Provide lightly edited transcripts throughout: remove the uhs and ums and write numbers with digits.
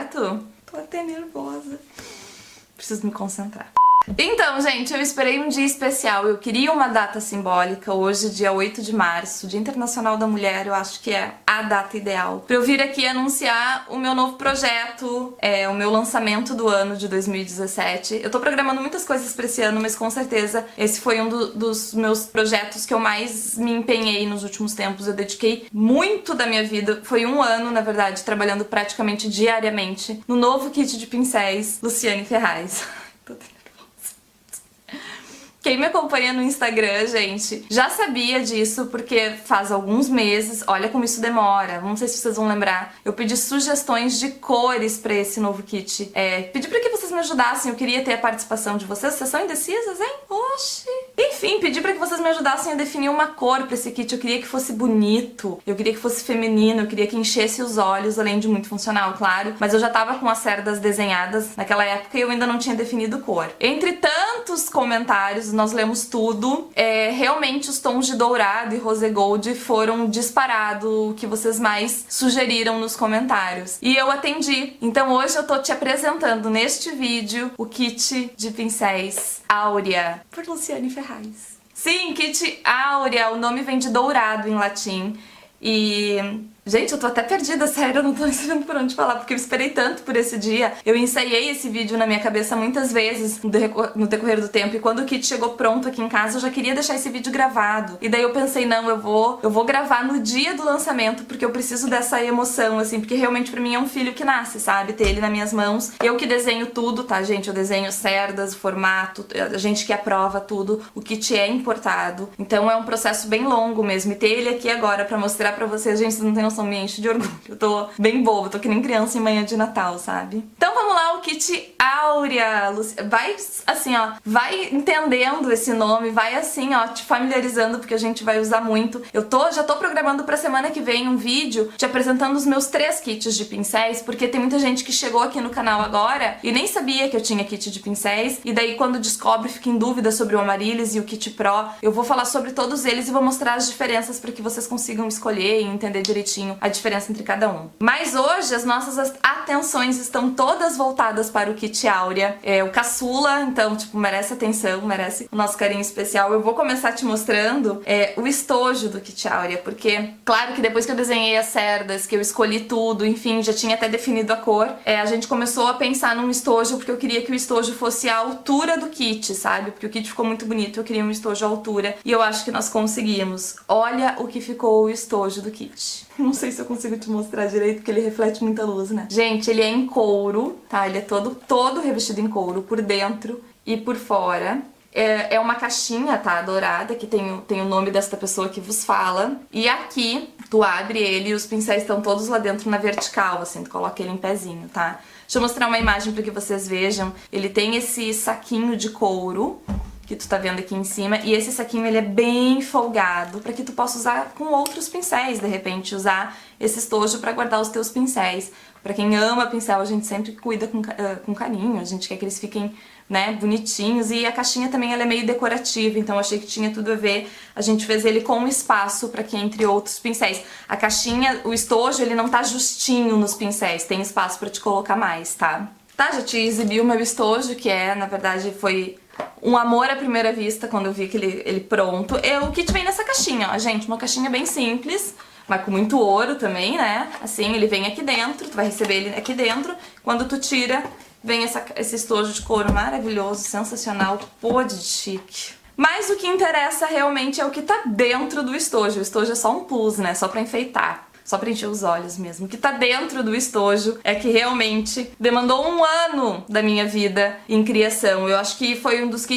certo? Tô até nervosa. Preciso me concentrar. Então, gente, eu esperei um dia especial, eu queria uma data simbólica, hoje, dia 8 de março, Dia Internacional da Mulher, eu acho que é a data ideal, pra eu vir aqui anunciar o meu novo projeto, o meu lançamento do ano de 2017. Eu tô programando muitas coisas pra esse ano, mas com certeza esse foi um dos meus projetos que eu mais me empenhei nos últimos tempos, eu dediquei muito da minha vida, foi um ano, na verdade, trabalhando praticamente diariamente no novo kit de pincéis Luciane Ferraz. Quem me acompanha no Instagram, gente, já sabia disso porque faz alguns meses, olha como isso demora, não sei se vocês vão lembrar, eu pedi sugestões de cores pra esse novo kit. Pedi pra que vocês me ajudassem, eu queria ter a participação de vocês. Vocês são indecisas, hein? Oxi! Enfim, pedi pra que vocês me ajudassem a definir uma cor pra esse kit. Eu queria que fosse bonito, eu queria que fosse feminino, eu queria que enchesse os olhos, além de muito funcional, claro. Mas eu já tava com as cerdas desenhadas naquela época e eu ainda não tinha definido cor. Entre tantos comentários, nós lemos tudo. Realmente os tons de dourado e rose gold foram disparado o que vocês mais sugeriram nos comentários. E eu atendi. Então hoje eu tô te apresentando neste vídeo o kit de pincéis Áurea, por Luciane Ferraz. Sim, kit Áurea, o nome vem de dourado em latim. E... gente, eu tô até perdida, sério, eu não tô sabendo por onde falar, porque eu esperei tanto por esse dia. Eu ensaiei esse vídeo na minha cabeça muitas vezes no decorrer do tempo, e quando o kit chegou pronto aqui em casa, eu já queria deixar esse vídeo gravado. E daí eu pensei, não, eu vou gravar no dia do lançamento, porque eu preciso dessa emoção, assim, porque realmente pra mim é um filho que nasce, sabe? Ter ele nas minhas mãos. Eu que desenho tudo, tá, gente? Eu desenho cerdas, formato, a gente que aprova tudo. O kit é importado, então é um processo bem longo mesmo. E ter ele aqui agora pra mostrar pra vocês, gente, vocês não tem noção, me enche de orgulho. Eu tô bem boba, tô que nem criança em manhã de Natal, sabe? Então vamos lá, o kit Áurea. Vai assim, ó, vai entendendo esse nome, vai assim, ó, te familiarizando, porque a gente vai usar muito. Já tô programando pra semana que vem um vídeo te apresentando os meus 3 kits de pincéis, porque tem muita gente que chegou aqui no canal agora e nem sabia que eu tinha kit de pincéis, e daí quando descobre fica em dúvida sobre o Amaryllis e o kit Pro. Eu vou falar sobre todos eles e vou mostrar as diferenças pra que vocês consigam escolher e entender direitinho a diferença entre cada um. Mas hoje as nossas atenções estão todas voltadas para o kit Áurea. O caçula, então, tipo, merece atenção, merece o nosso carinho especial. Eu vou começar te mostrando o estojo do kit Áurea, porque, claro que depois que eu desenhei as cerdas, que eu escolhi tudo, enfim, já tinha até definido a cor, a gente começou a pensar num estojo, porque eu queria que o estojo fosse a altura do kit, sabe? Porque o kit ficou muito bonito, eu queria um estojo à altura, e eu acho que nós conseguimos. Olha o que ficou o estojo do kit. Não sei se eu consigo te mostrar direito, porque ele reflete muita luz, né? Gente, ele é em couro, tá? Ele é todo revestido em couro, por dentro e por fora. É uma caixinha, tá? Dourada, que tem o nome desta pessoa que vos fala. E aqui, tu abre ele e os pincéis estão todos lá dentro na vertical, assim, tu coloca ele em pezinho, tá? Deixa eu mostrar uma imagem pra que vocês vejam. Ele tem esse saquinho de couro que tu tá vendo aqui em cima, e esse saquinho ele é bem folgado pra que tu possa usar com outros pincéis, de repente usar esse estojo pra guardar os teus pincéis. Pra quem ama pincel, a gente sempre cuida com carinho, a gente quer que eles fiquem, né, bonitinhos, e a caixinha também ela é meio decorativa, então eu achei que tinha tudo a ver. A gente fez ele com espaço pra que entre outros pincéis. A caixinha, o estojo, ele não tá justinho nos pincéis, tem espaço pra te colocar mais, tá? Tá, já te exibi o meu estojo, que na verdade, foi um amor à primeira vista quando eu vi que ele pronto. O kit vem nessa caixinha, ó, gente, uma caixinha bem simples, mas com muito ouro também, né? Assim, ele vem aqui dentro, tu vai receber ele aqui dentro. Quando tu tira, vem esse estojo de couro maravilhoso, sensacional, pô, de chique. Mas o que interessa realmente é o que tá dentro do estojo. O estojo é só um plus, né? Só pra enfeitar. Só pra encher os olhos mesmo. O que tá dentro do estojo é que realmente demandou um ano da minha vida em criação. Eu acho que foi um dos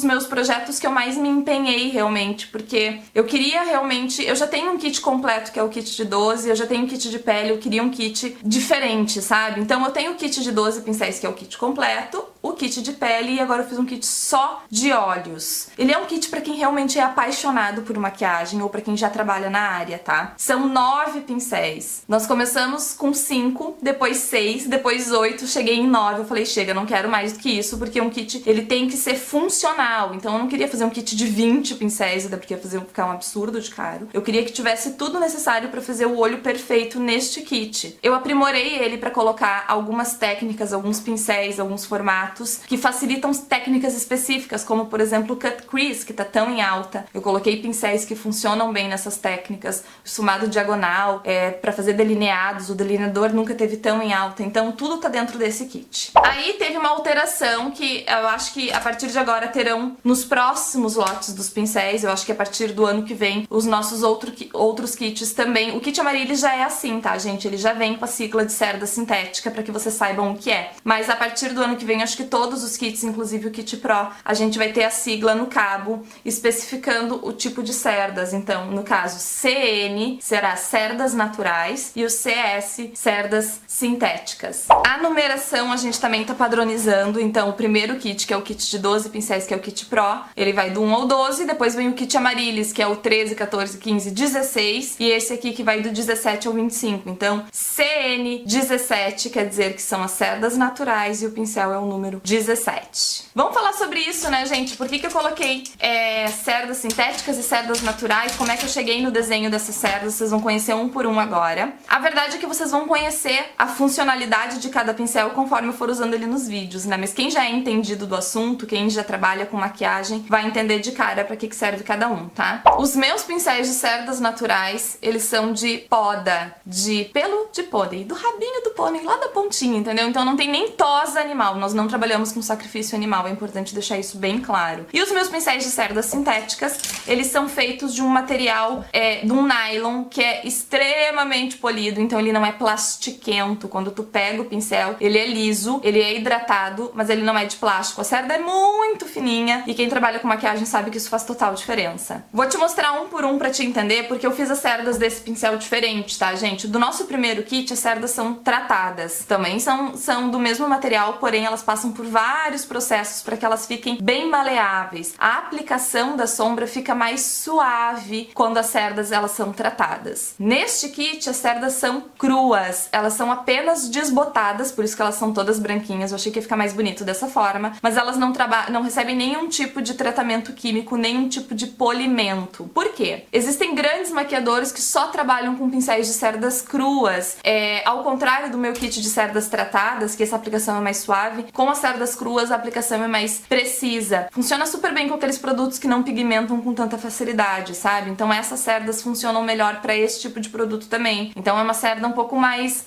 meus projetos que eu mais me empenhei realmente, porque eu queria realmente, eu já tenho um kit completo que é o kit de 12, eu já tenho um kit de pele, eu queria um kit diferente, sabe? Então eu tenho o kit de 12 pincéis que é o kit completo, o kit de pele e agora eu fiz um kit só de olhos. Ele é um kit pra quem realmente é apaixonado por maquiagem ou pra quem já trabalha na área, tá? São 9 pincéis. Nós começamos com 5, depois 6, depois 8, cheguei em 9. Eu falei, chega, não quero mais do que isso, porque um kit, ele tem que ser funcional. Então eu não queria fazer um kit de 20 pincéis, até porque ia ficar um absurdo de caro. Eu queria que tivesse tudo necessário pra fazer o olho perfeito neste kit. Eu aprimorei ele pra colocar algumas técnicas, alguns pincéis, alguns formatos que facilitam técnicas específicas, como por exemplo o cut crease, que tá tão em alta. Eu coloquei pincéis que funcionam bem nessas técnicas, o esfumado diagonal, pra fazer delineados, o delineador nunca teve tão em alta, então tudo tá dentro desse kit. Aí teve uma alteração que eu acho que a partir de agora terão nos próximos lotes dos pincéis, eu acho que a partir do ano que vem, os nossos outros kits também. O kit Amaryllis já é assim, tá, gente? Ele já vem com a sigla de cerda sintética pra que vocês saibam o que é. Mas a partir do ano que vem, acho que todos os kits, inclusive o kit Pro, a gente vai ter a sigla no cabo especificando o tipo de cerdas. Então, no caso, CN será cerdas naturais e o CS, cerdas sintéticas. A numeração a gente também tá padronizando, então o primeiro kit, que é o kit de 12 pincéis, que é o kit Pro, ele vai do 1 ao 12, depois vem o kit Amaryllis, que é o 13, 14, 15, 16, e esse aqui que vai do 17 ao 25. Então, CN17 quer dizer que são as cerdas naturais e o pincel é o número 17. Vamos falar sobre isso, né, gente? Por que eu coloquei cerdas sintéticas e cerdas naturais? Como é que eu cheguei no desenho dessas cerdas? Vocês vão conhecer um por um agora. A verdade é que vocês vão conhecer a funcionalidade de cada pincel conforme eu for usando ele nos vídeos, né? Mas quem já é entendido do assunto, quem já trabalha com maquiagem, vai entender de cara pra que serve cada um, tá? Os meus pincéis de cerdas naturais, eles são de poda, de pelo de pônei, do rabinho do pônei, lá da pontinha, entendeu? Então não tem nem tosa animal, nós não trabalhamos com sacrifício animal, é importante deixar isso bem claro. E os meus pincéis de cerdas sintéticas, eles são feitos de um material, de um nylon, que é extremamente polido, então ele não é plastiquento. Quando tu pega o pincel, ele é liso, ele é hidratado, mas ele não é de plástico. A cerda é muito fininha e quem trabalha com maquiagem sabe que isso faz total diferença. Vou te mostrar um por um pra te entender, porque eu fiz as cerdas desse pincel diferente, tá, gente? Do nosso primeiro kit, as cerdas são tratadas. Também são do mesmo material, porém elas passam por vários processos para que elas fiquem bem maleáveis. A aplicação da sombra fica mais suave quando as cerdas elas são tratadas. Neste kit, as cerdas são cruas, elas são apenas desbotadas, por isso que elas são todas branquinhas. Eu achei que ia ficar mais bonito dessa forma, mas elas não recebem nenhum tipo de tratamento químico, nenhum tipo de polimento. Por quê? Existem grandes maquiadores que só trabalham com pincéis de cerdas cruas. Ao contrário do meu kit de cerdas tratadas, que essa aplicação é mais suave, com as cerdas cruas a aplicação é mais precisa. Funciona super bem com aqueles produtos que não pigmentam com tanta facilidade, sabe? Então essas cerdas funcionam melhor pra esse tipo de produto também. Então é uma cerda um pouco mais,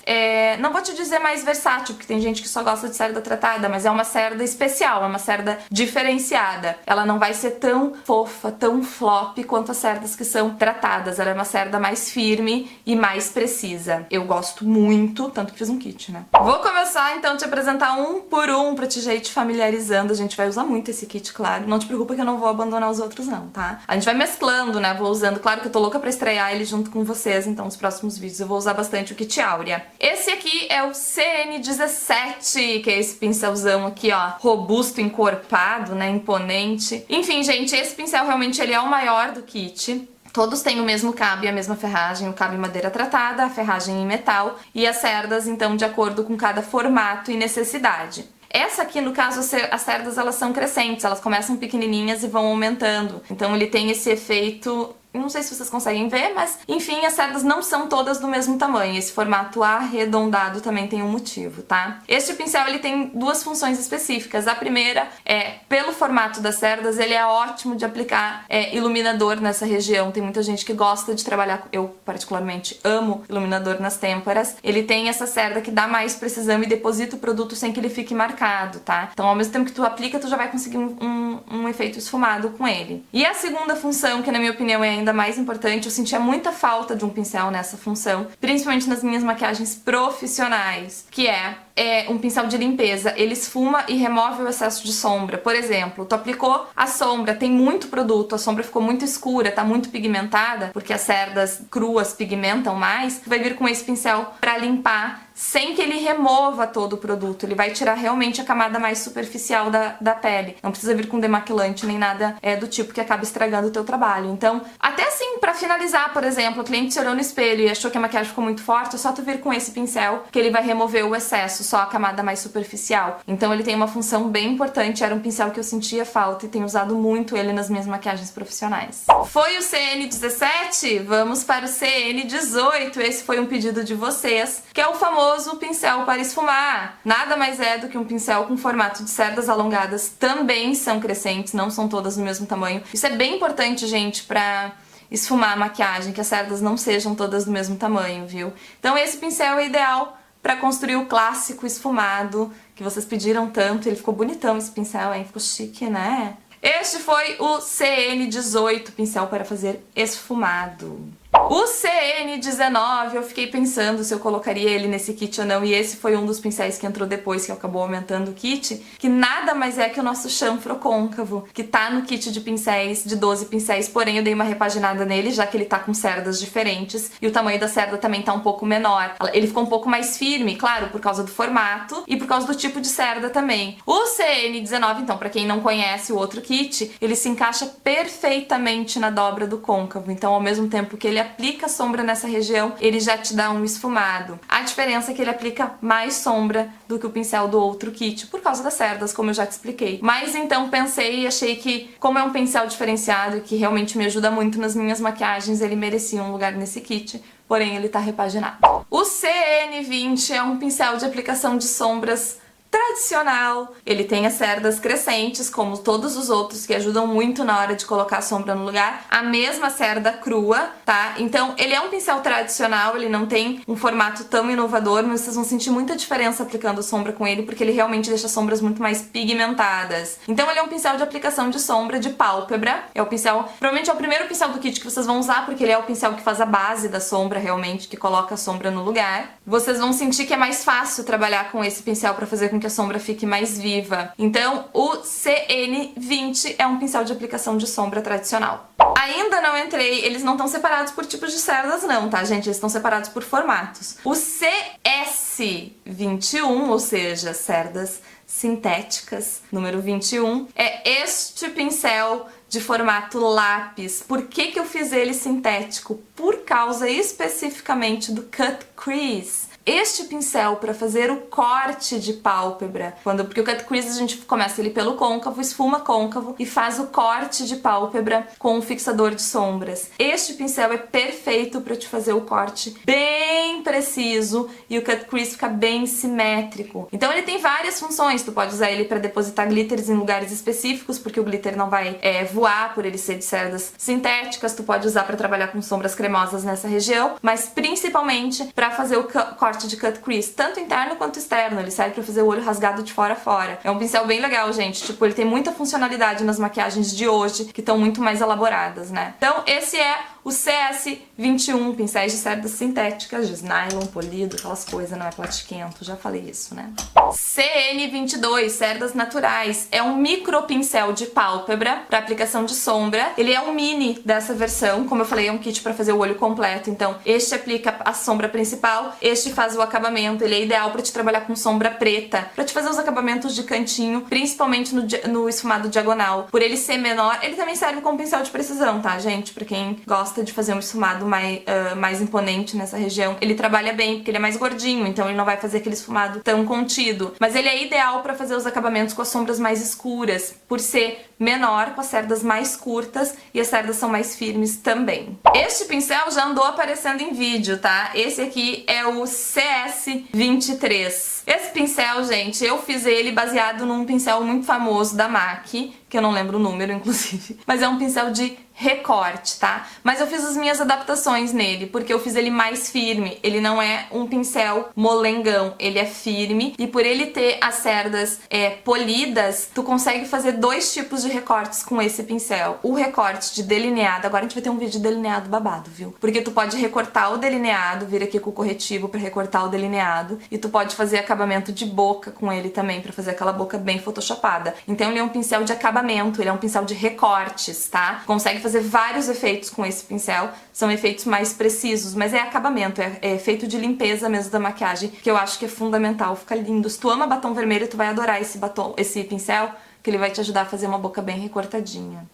não vou te dizer mais versátil, porque tem gente que só gosta de cerda tratada, mas é uma cerda especial, é uma cerda diferenciada. Ela não vai ser tão fofa, tão flop quanto as cerdas que são tratadas. Ela é uma cerda mais firme e mais precisa. Eu gosto muito, tanto que fiz um kit, né? Vou começar então a te apresentar um por um pra te já ir te familiarizando. A gente vai usar muito esse kit, claro. Não te preocupa que eu não vou abandonar os outros não, tá? A gente vai mesclando, né? Vou usando, claro que eu tô louca pra estrear ele junto com vocês, então nos próximos vídeos eu vou usar bastante o kit Áurea. Esse aqui é o CN17, que é esse pincelzão aqui, ó, robusto, encorpado, né, imponente. Enfim, gente, esse pincel realmente ele é o maior do kit. Todos têm o mesmo cabo e a mesma ferragem, o cabo em madeira tratada, a ferragem em metal e as cerdas, então, de acordo com cada formato e necessidade. Essa aqui, no caso, as cerdas elas são crescentes, elas começam pequenininhas e vão aumentando. Então ele tem esse efeito... Não sei se vocês conseguem ver, mas enfim, as cerdas não são todas do mesmo tamanho. Esse formato arredondado também tem um motivo, tá? Este pincel ele tem duas funções específicas. A primeira é, pelo formato das cerdas, ele é ótimo de aplicar iluminador nessa região. Tem muita gente que gosta de trabalhar, eu particularmente amo iluminador nas têmporas. Ele tem essa cerda que dá mais precisão e deposita o produto sem que ele fique marcado, tá? Então ao mesmo tempo que tu aplica, tu já vai conseguir um efeito esfumado com ele. E a segunda função, que na minha opinião é ainda mais importante, eu sentia muita falta de um pincel nessa função, principalmente nas minhas maquiagens profissionais, que é é um pincel de limpeza, ele esfuma e remove o excesso de sombra. Por exemplo, tu aplicou a sombra, tem muito produto, a sombra ficou muito escura, tá muito pigmentada, porque as cerdas cruas pigmentam mais, tu vai vir com esse pincel pra limpar, sem que ele remova todo o produto. Ele vai tirar realmente a camada mais superficial da pele. Não precisa vir com demaquilante nem nada do tipo que acaba estragando o teu trabalho. Então, até assim, pra finalizar, por exemplo, o cliente se olhou no espelho e achou que a maquiagem ficou muito forte, é só tu vir com esse pincel que ele vai remover o excesso, só a camada mais superficial. Então ele tem uma função bem importante, era um pincel que eu sentia falta e tenho usado muito ele nas minhas maquiagens profissionais. Foi o CN17? Vamos para o CN18. Esse foi um pedido de vocês, que é o famoso pincel para esfumar. Nada mais é do que um pincel com formato de cerdas alongadas, também são crescentes, não são todas do mesmo tamanho. Isso é bem importante, gente, pra esfumar a maquiagem, que as cerdas não sejam todas do mesmo tamanho, viu? Então esse pincel é ideal para construir o clássico esfumado, que vocês pediram tanto. Ele ficou bonitão, esse pincel, hein? Ficou chique, né? Este foi o CN18, pincel para fazer esfumado. O CN19, eu fiquei pensando se eu colocaria ele nesse kit ou não, e esse foi um dos pincéis que entrou depois, que acabou aumentando o kit, que nada mais é que o nosso chanfro côncavo, que tá no kit de pincéis, de 12 pincéis, porém eu dei uma repaginada nele, já que ele tá com cerdas diferentes, e o tamanho da cerda também tá um pouco menor. Ele ficou um pouco mais firme, claro, por causa do formato e por causa do tipo de cerda também. O CN19, então, pra quem não conhece o outro kit, ele se encaixa perfeitamente na dobra do côncavo, então ao mesmo tempo que ele aplica sombra nessa região, ele já te dá um esfumado. A diferença é que ele aplica mais sombra do que o pincel do outro kit, por causa das cerdas, como eu já te expliquei. Mas então pensei e achei que, como é um pincel diferenciado e que realmente me ajuda muito nas minhas maquiagens, ele merecia um lugar nesse kit, porém ele tá repaginado. O CN20 é um pincel de aplicação de sombras tradicional. Ele tem as cerdas crescentes, como todos os outros, que ajudam muito na hora de colocar a sombra no lugar. A mesma cerda crua, tá? Então, ele é um pincel tradicional, ele não tem um formato tão inovador, mas vocês vão sentir muita diferença aplicando sombra com ele, porque ele realmente deixa sombras muito mais pigmentadas. Então, ele é um pincel de aplicação de sombra de pálpebra. É o pincel, provavelmente é o primeiro pincel do kit que vocês vão usar, porque ele é o pincel que faz a base da sombra, realmente, que coloca a sombra no lugar. Vocês vão sentir que é mais fácil trabalhar com esse pincel pra fazer com que a sombra fique mais viva. Então, o CN20 é um pincel de aplicação de sombra tradicional. Ainda não entrei, eles não estão separados por tipos de cerdas não, tá, gente? Eles estão separados por formatos. O CS21, ou seja, cerdas sintéticas, número 21, é este pincel de formato lápis. Por que que eu fiz ele sintético? Por causa especificamente do Cut Crease. Este pincel para fazer o corte de pálpebra, porque o Cut Crease a gente começa ele pelo côncavo, esfuma côncavo e faz o corte de pálpebra com o fixador de sombras. Este pincel é perfeito para te fazer o corte bem preciso e o Cut Crease fica bem simétrico. Então ele tem várias funções, tu pode usar ele para depositar glitters em lugares específicos, porque o glitter não vai voar por ele ser de cerdas sintéticas, tu pode usar para trabalhar com sombras cremosas nessa região, mas principalmente para fazer o corte de Cut Crease, tanto interno quanto externo. Ele serve pra fazer o olho rasgado de fora a fora. É um pincel bem legal, gente. Tipo, ele tem muita funcionalidade nas maquiagens de hoje, que estão muito mais elaboradas, né? Então, esse é o CS21, pincéis de cerdas sintéticas, de nylon, polido, aquelas coisas, não é plastiquento, já falei isso, né? CN22, cerdas naturais, é um micro pincel de pálpebra para aplicação de sombra. Ele é um mini dessa versão, como eu falei, é um kit para fazer o olho completo, então este aplica a sombra principal, este faz o acabamento. Ele é ideal para te trabalhar com sombra preta, para te fazer os acabamentos de cantinho, principalmente no esfumado diagonal. Por ele ser menor, ele também serve como pincel de precisão, tá, gente? Para quem gosta de fazer um esfumado mais imponente nessa região. Ele trabalha bem, porque ele é mais gordinho, então ele não vai fazer aquele esfumado tão contido. Mas ele é ideal para fazer os acabamentos com as sombras mais escuras, por ser menor, com as cerdas mais curtas, e as cerdas são mais firmes também. Este pincel já andou aparecendo em vídeo, tá? Esse aqui é o CS23. Esse pincel, gente, eu fiz ele baseado num pincel muito famoso da MAC, que eu não lembro o número, inclusive, mas é um pincel de recorte, tá? Mas eu fiz as minhas adaptações nele, porque eu fiz ele mais firme. Ele não é um pincel molengão, ele é firme, e por ele ter as cerdas polidas, tu consegue fazer dois tipos de recortes com esse pincel. O recorte de delineado, agora a gente vai ter um vídeo de delineado babado, viu? Porque tu pode recortar o delineado, vir aqui com o corretivo pra recortar o delineado, e tu pode fazer acabamento de boca com ele também, pra fazer aquela boca bem photoshopada. Então ele é um pincel de acabamento, ele é um pincel de recortes, tá? Consegue fazer vários efeitos com esse pincel, são efeitos mais precisos, mas é acabamento, é efeito de limpeza mesmo da maquiagem, que eu acho que é fundamental, fica lindo. Se tu ama batom vermelho, tu vai adorar esse pincel, que ele vai te ajudar a fazer uma boca bem recortadinha.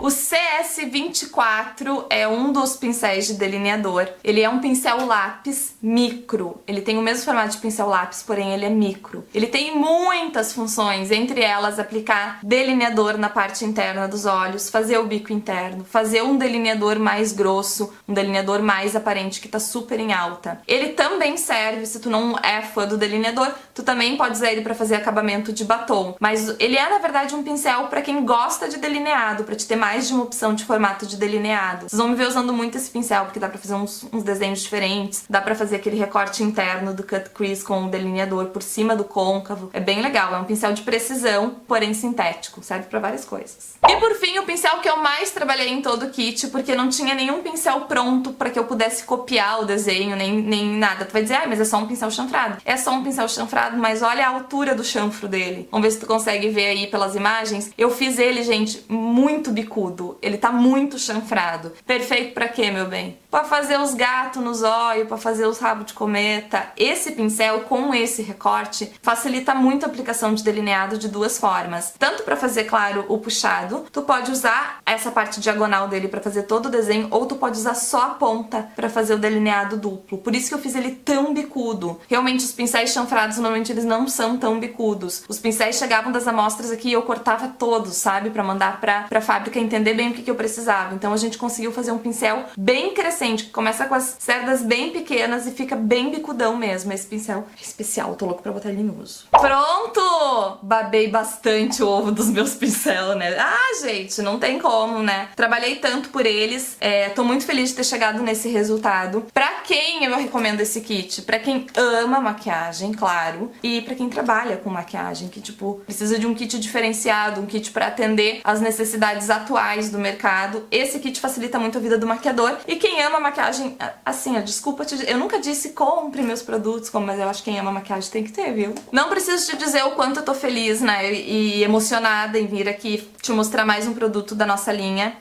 O CS24 é um dos pincéis de delineador. Ele é um pincel lápis micro. Ele tem o mesmo formato de pincel lápis, porém ele é micro. Ele tem muitas funções, entre elas aplicar delineador na parte interna dos olhos, fazer o bico interno, fazer um delineador mais grosso, um delineador mais aparente que tá super em alta. Ele também serve, se tu não é fã do delineador, tu também pode usar ele pra fazer acabamento de batom. Mas ele é, na verdade, um pincel pra quem gosta de delineado, pra te ter mais de uma opção de formato de delineado. Vocês vão me ver usando muito esse pincel, porque dá pra fazer uns desenhos diferentes, dá pra fazer aquele recorte interno do cut crease com o delineador por cima do côncavo. É bem legal, é um pincel de precisão, porém sintético, serve pra várias coisas. E por fim, o pincel que eu mais trabalhei em todo o kit, porque não tinha nenhum pincel pronto pra que eu pudesse copiar o desenho, nem nada. Tu vai dizer, mas é só um pincel chanfrado. É só um pincel chanfrado, mas olha a altura do chanfro dele. Vamos ver se tu consegue ver aí pelas imagens. Eu fiz ele, gente, muito bicudo. Ele tá muito chanfrado. Perfeito pra quê, meu bem? Pra fazer os gatos nos olhos, pra fazer os rabos de cometa. Esse pincel, com esse recorte, facilita muito a aplicação de delineado de duas formas. Tanto pra fazer, claro, o puxado, tu pode usar essa parte diagonal dele pra fazer todo o desenho, ou tu pode usar só a ponta pra fazer o delineado duplo. Por isso que eu fiz ele tão bicudo. Realmente, os pincéis chanfrados, normalmente, eles não são tão bicudos. Os pincéis chegavam das amostras aqui e eu cortava todos, sabe? Pra mandar pra fábrica entender bem o que eu precisava. Então a gente conseguiu fazer um pincel bem crescente, que começa com as cerdas bem pequenas e fica bem bicudão mesmo. Esse pincel é especial, tô louco pra botar ele em uso. Pronto! Babei bastante o ovo dos meus pincéis, né? Ah, gente, não tem como, né? Trabalhei tanto por eles, tô muito feliz de ter chegado nesse resultado. Pra quem eu recomendo esse kit? Pra quem ama maquiagem, claro, e pra quem trabalha com maquiagem, que tipo, precisa de um kit diferenciado, um kit pra atender as necessidades atuais do mercado. Esse kit facilita muito a vida do maquiador. E quem ama maquiagem, assim, ó, desculpa te dizer, eu nunca disse compre meus produtos, mas eu acho que quem ama maquiagem tem que ter, viu? Não preciso te dizer o quanto eu tô feliz, né, e emocionada em vir aqui te mostrar mais um produto da nossa linha,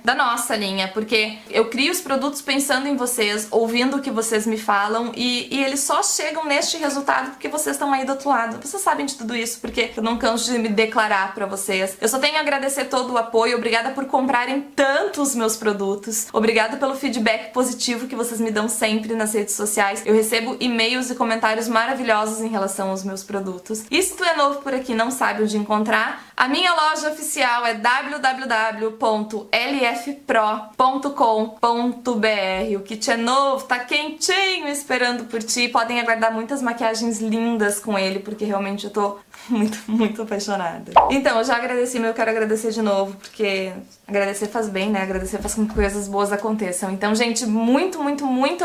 porque eu crio os produtos pensando em vocês, ouvindo o que vocês me falam, e eles só chegam neste resultado porque vocês estão aí do outro lado. Vocês sabem de tudo isso, porque eu não canso de me declarar pra vocês. Eu só tenho a agradecer todo o apoio, obrigada por comprarem tanto os meus produtos, obrigada pelo feedback positivo que vocês me dão sempre nas redes sociais. Eu recebo e-mails e comentários maravilhosos em relação aos meus produtos. E se tu é novo por aqui e não sabe onde encontrar, a minha loja oficial é www.lfpro.com.br. O kit é novo, tá quentinho esperando por ti. Podem aguardar muitas maquiagens lindas com ele, porque realmente eu tô muito apaixonada. Então, eu já agradeci, mas eu quero agradecer de novo, porque agradecer faz bem, né? Agradecer faz com que coisas boas aconteçam. Então, gente, muito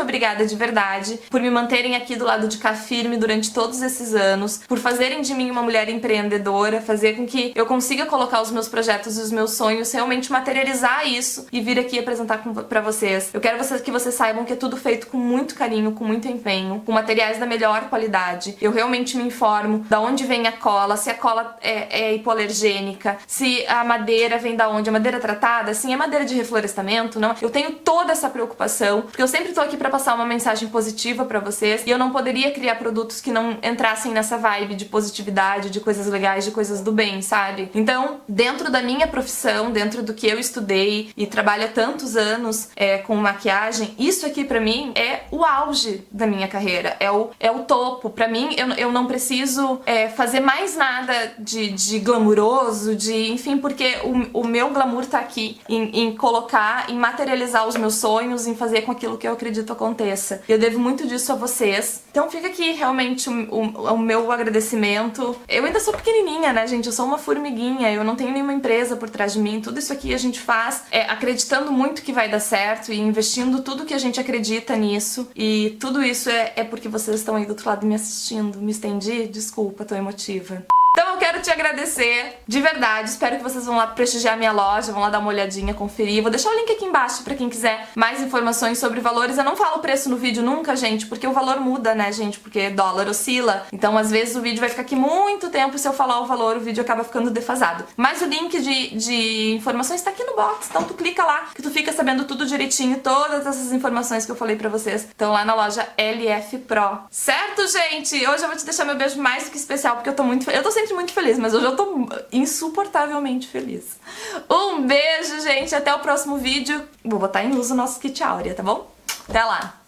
obrigada de verdade por me manterem aqui do lado de cá firme durante todos esses anos, por fazerem de mim uma mulher empreendedora, fazer com que eu consiga colocar os meus projetos e os meus sonhos, realmente materializar isso e vir aqui apresentar pra vocês. Eu quero que vocês saibam que é tudo feito com muito carinho, com muito empenho, com materiais da melhor qualidade. Eu realmente me informo da onde vem a cola, se a cola é hipoalergênica, se a madeira vem da onde, a madeira tratada, assim, é madeira de reflorestamento, não? Eu tenho toda essa preocupação, porque eu sempre tô aqui pra passar uma mensagem positiva pra vocês, e eu não poderia criar produtos que não entrassem nessa vibe de positividade, de coisas legais, de coisas do bem, sabe? Então, dentro da minha profissão, dentro do que eu estudei e trabalho há tantos anos com maquiagem, isso aqui pra mim é o auge da minha carreira, é o topo. Pra mim, eu não preciso fazer mais mais nada de glamuroso, enfim, porque o meu glamour tá aqui em colocar, em materializar os meus sonhos, em fazer com aquilo que eu acredito aconteça. E eu devo muito disso a vocês. Então fica aqui realmente o meu agradecimento. Eu ainda sou pequenininha, né, gente? Eu sou uma formiguinha, eu não tenho nenhuma empresa por trás de mim. Tudo isso aqui a gente faz acreditando muito que vai dar certo e investindo tudo que a gente acredita nisso. E tudo isso é porque vocês estão aí do outro lado me assistindo. Me estendi? Desculpa, tô emotiva. Então eu quero te agradecer, de verdade, espero que vocês vão lá prestigiar minha loja, vão lá dar uma olhadinha, conferir. Vou deixar o link aqui embaixo pra quem quiser mais informações sobre valores. Eu não falo o preço no vídeo nunca, gente, porque o valor muda, né, gente, porque dólar oscila. Então às vezes o vídeo vai ficar aqui muito tempo e se eu falar o valor, o vídeo acaba ficando defasado. Mas o link de informações tá aqui no box, então tu clica lá que tu fica sabendo tudo direitinho, todas essas informações que eu falei pra vocês estão lá na loja LF Pro. Certo, gente? Hoje eu vou te deixar meu beijo mais do que especial, porque eu tô sempre muito feliz, mas hoje eu tô insuportavelmente feliz. Um beijo, gente, até o próximo vídeo. Vou botar em uso o nosso kit Áurea, tá bom? Até lá!